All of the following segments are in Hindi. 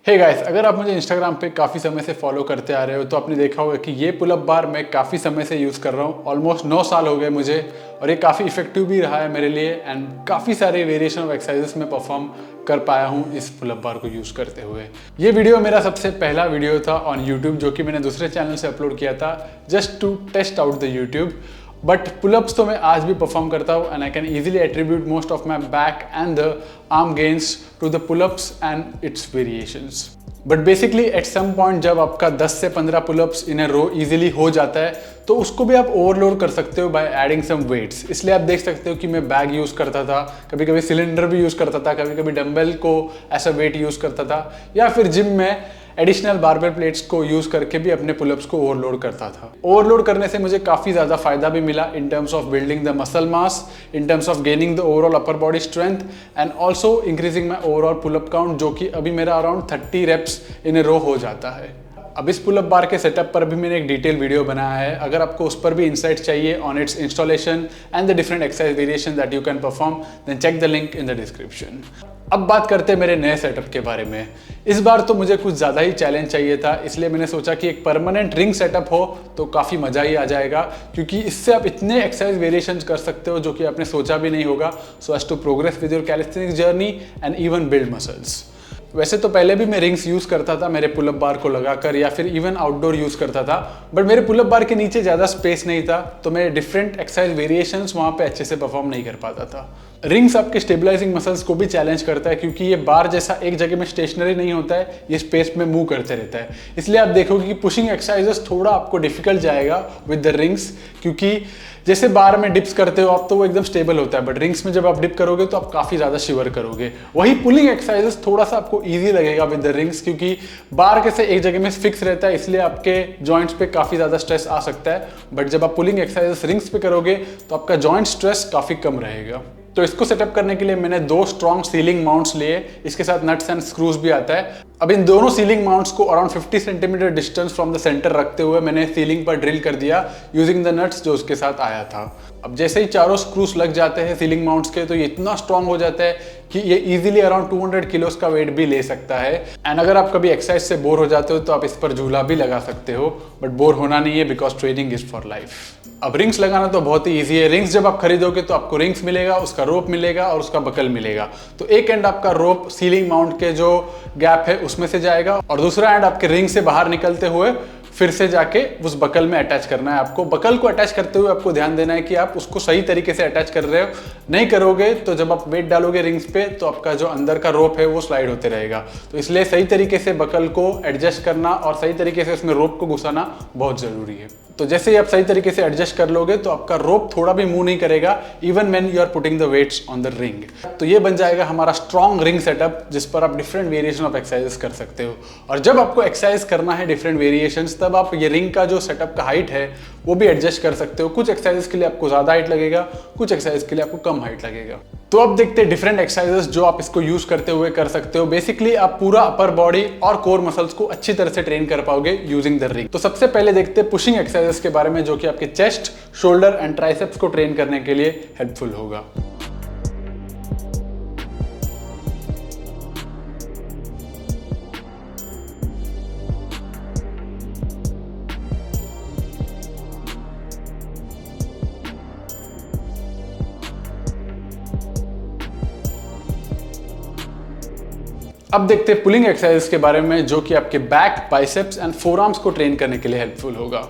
हे गाइस, अगर आप मुझे इंस्टाग्राम पे काफ़ी समय से फॉलो करते आ रहे हो तो आपने देखा होगा कि ये पुलअप बार मैं काफ़ी समय से यूज़ कर रहा हूँ। ऑलमोस्ट 9 साल हो गए मुझे और ये काफ़ी इफेक्टिव भी रहा है मेरे लिए एंड काफ़ी सारे वेरिएशन ऑफ एक्सरसाइजेस में परफॉर्म कर पाया हूँ इस पुलअप बार को यूज़ करते हुए। ये वीडियो मेरा सबसे पहला वीडियो था ऑन यूट्यूब जो कि मैंने दूसरे चैनल से अपलोड किया था just to test out the YouTube. But pull ups तो मैं आज भी परफॉर्म करता हूँ and I can easily attribute most of my back and the arm gains to the pull ups and its variations. But basically at some point जब आपका 10 से 15 पुलअप्स इन अ रो इजीली हो जाता है तो उसको भी आप ओवरलोड कर सकते हो बाय एडिंग सम वेट्स। इसलिए आप देख सकते हो कि मैं बैग यूज़ करता था, कभी कभी सिलेंडर भी यूज़ करता था, कभी कभी डंबल को ऐसा वेट यूज़ करता था या फिर जिम में एडिशनल बारबेल प्लेट्स को यूज़ करके भी अपने पुलअप्स को ओवरलोड करता था। ओवरलोड करने से मुझे काफ़ी ज़्यादा फायदा भी मिला in terms of building the muscle mass, in terms of gaining the overall upper body strength and also increasing my overall pull up count जो कि अभी मेरा अराउंड 30 रेप्स इन ए रो हो जाता है। अब इस पुलअप बार के सेटअप पर भी मैंने एक डिटेल वीडियो बनाया है। अगर आपको उस पर भी इंसाइट्स चाहिए on its installation and the different exercise variation that you can perform, then check the link in the description. अब बात करते हैं मेरे नए सेटअप के बारे में। इस बार तो मुझे कुछ ज़्यादा ही चैलेंज चाहिए था, इसलिए मैंने सोचा कि एक परमानेंट रिंग सेटअप हो तो काफ़ी मज़ा ही आ जाएगा, क्योंकि इससे आप इतने एक्सरसाइज वेरिएशंस कर सकते हो जो कि आपने सोचा भी नहीं होगा, so as to progress with your calisthenics journey and even build muscles. वैसे तो पहले भी मैं रिंग्स यूज़ करता था मेरे पुलअप बार को लगाकर या फिर इवन आउटडोर यूज़ करता था, बट मेरे पुलअप बार के नीचे ज़्यादा स्पेस नहीं था तो मैं डिफरेंट एक्सरसाइज वेरिएशंस वहाँ पे अच्छे से परफॉर्म नहीं कर पाता था। रिंग्स आपके स्टेबलाइजिंग मसल्स को भी चैलेंज करता है क्योंकि ये बार जैसा एक जगह में स्टेशनरी नहीं होता है, ये स्पेस में मूव करते रहता है। इसलिए आप देखोगे कि पुशिंग एक्सरसाइजेस थोड़ा आपको डिफिकल्ट जाएगा विद द रिंग्स, क्योंकि जैसे बार में डिप्स करते हो आप तो वो एकदम स्टेबल होता है, बट रिंग्स में जब आप डिप करोगे तो आप काफ़ी ज़्यादा शिवर करोगे। वही पुलिंग एक्सरसाइजेस थोड़ा सा आपको ईजी लगेगा विद द रिंग्स, क्योंकि बार कैसे एक जगह में फिक्स रहता है इसलिए आपके जॉइंट्स पे काफ़ी ज़्यादा स्ट्रेस आ सकता है, बट जब आप पुलिंग एक्सरसाइजेस रिंग्स पे करोगे तो आपका जॉइंट स्ट्रेस काफ़ी कम रहेगा। तो इसको सेटअप करने के लिए मैंने 2 स्ट्रॉन्ग सीलिंग माउंट्स लिए, इसके साथ नट्स एंड स्क्रूज भी आता है। अब इन दोनों सीलिंग माउंट्स को around 50 centimetre distance from the centre रखते हुए मैंने सीलिंग पर ड्रिल कर दिया यूजिंग द नट्स जो उसके साथ आया था। अब जैसे ही चारों स्क्रूज लग जाते हैं सीलिंग माउंट्स के तो ये इतना स्ट्रॉन्ग हो जाता है कि ये इजीली अराउंड 200 किलोस का वेट भी ले सकता है। एंड अगर आप कभी एक्सरसाइज से बोर हो जाते हो तो आप इस पर झूला भी लगा सकते हो, बट बोर होना नहीं है because training is for life. अब रिंग्स लगाना तो बहुत ही ईजी है। रिंग्स जब आप खरीदोगे तो आपको रिंग्स मिलेगा, उसका रोप मिलेगा और उसका बकल मिलेगा। तो एक एंड आपका रोप सीलिंग माउंट के जो गैप है उसमें से जाएगा और दूसरा एंड आपके रिंग से बाहर निकलते हुए फिर से जाके उस बकल में अटैच करना है आपको। बकल को अटैच करते हुए आपको ध्यान देना है कि आप उसको सही तरीके से अटैच कर रहे हो, नहीं करोगे तो जब आप वेट डालोगे रिंग्स पे तो आपका जो अंदर का रोप है वो स्लाइड होते रहेगा। तो इसलिए सही तरीके से बकल को एडजस्ट करना और सही तरीके से उसमें रोप को घुसाना बहुत जरूरी है। तो जैसे ही आप सही तरीके से एडजस्ट कर लोगे तो आपका रोप थोड़ा भी मूव नहीं करेगा even when you are putting the weights on the ring. तो ये बन जाएगा हमारा स्ट्रॉन्ग रिंग सेटअप जिस पर आप डिफरेंट वेरिएशन ऑफ एक्सरसाइजेस कर सकते हो। और जब आपको एक्सरसाइज करना है डिफरेंट वेरिएशंस तब आप ये रिंग का जो सेटअप का हाइट है वो भी एडजस्ट कर सकते हो। कुछ एक्सरसाइजेस के लिए आपको ज्यादा हाइट लगेगा, कुछ एक्सरसाइज के लिए आपको कम हाइट लगेगा। तो अब देखते हैं डिफरेंट एक्सरसाइजेस जो आप इसको यूज करते हुए कर सकते हो। बेसिकली आप पूरा अपर बॉडी और कोर मसल्स को अच्छी तरह से ट्रेन कर पाओगे यूजिंग द रिंग। तो सबसे पहले देखते हैं पुशिंग एक्सरसाइजेस के बारे में जो कि आपके चेस्ट, शोल्डर एंड ट्राइसेप्स को ट्रेन करने के लिए हेल्पफुल होगा। अब देखते हैं पुलिंग एक्सरसाइज के बारे में जो कि आपके बैक, बाइसेप्स एंड फोरआर्म्स को ट्रेन करने के लिए हेल्पफुल होगा।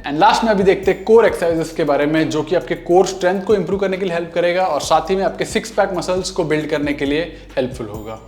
एंड लास्ट में अभी देखते हैं कोर एक्सरसाइजेस के बारे में जो कि आपके कोर स्ट्रेंथ को इंप्रूव करने के लिए हेल्प करेगा और साथ ही में आपके 6 पैक मसल्स को बिल्ड करने के लिए हेल्पफुल होगा।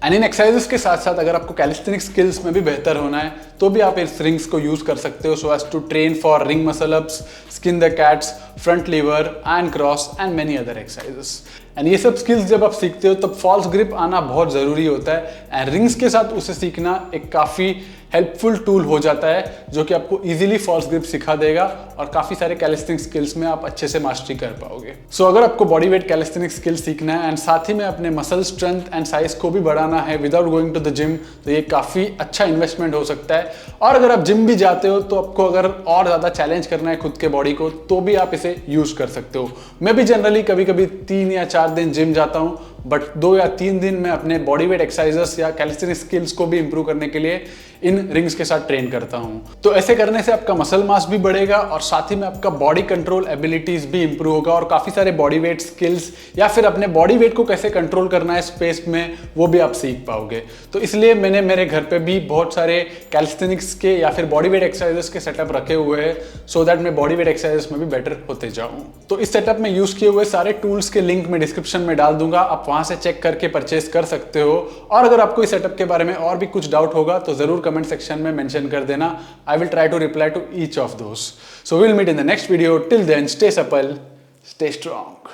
एंड इन एक्सरसाइजेस के साथ साथ अगर आपको कैलिस्थेनिक स्किल्स में भी बेहतर होना है तो भी आप इस रिंग्स को यूज कर सकते हो, so as to train for ring muscle ups, skin the cats, front lever, and cross and many other exercises. And ये सब स्किल्स जब आप सीखते हो तब फॉल्स ग्रिप आना बहुत ज़रूरी होता है, एंड रिंग्स के साथ उसे सीखना एक काफ़ी हेल्पफुल टूल हो जाता है जो कि आपको इजीली फॉल्स ग्रिप सिखा देगा और काफ़ी सारे कैलिस्थेनिक स्किल्स में आप अच्छे से मास्टरी कर पाओगे। सो अगर आपको बॉडी वेट कैलिस्थेनिक स्किल्स सीखना है एंड साथ ही में अपने मसल स्ट्रेंथ एंड साइज को भी बढ़ाना है without going to the gym, तो ये काफ़ी अच्छा इन्वेस्टमेंट हो सकता है। और अगर आप जिम भी जाते हो तो आपको अगर और ज़्यादा चैलेंज करना है खुद के बॉडी को तो भी आप इसे यूज कर सकते हो। मैं भी जनरली कभी कभी 3 या 4 दिन जिम जाता हूँ, बट 2 या 3 दिन में अपने बॉडी वेट एक्सरसाइजेस या कैलिस्थेनिक स्किल्स को भी इंप्रूव करने के लिए इन रिंग्स के साथ ट्रेन करता हूं। तो ऐसे करने से आपका मसल मास भी बढ़ेगा और साथ ही में आपका बॉडी कंट्रोल एबिलिटीज भी इंप्रूव होगा और काफी सारे बॉडी वेट स्किल्स या फिर अपने बॉडी वेट को कैसे कंट्रोल करना है स्पेस में वो भी आप सीख पाओगे। तो इसलिए मैंने मेरे घर पे भी बहुत सारे कैलिस्थेनिक्स के या फिर बॉडी वेट एक्सरसाइजेस के सेटअप रखे हुए हैं सो दैट मैं बॉडी वेट एक्सरसाइजेस में भी बेटर होते जाऊं। तो इस सेटअप में यूज किए हुए सारे टूल्स के लिंक मैं डिस्क्रिप्शन में डाल दूंगा, आप वहां से चेक करके परचेज कर सकते हो। और अगर आपको इस सेटअप के बारे में और भी कुछ डाउट होगा तो जरूर कमेंट सेक्शन में मेंशन कर देना। I will try to reply to each of those. So will meet in the next video. Till then stay supple, stay strong.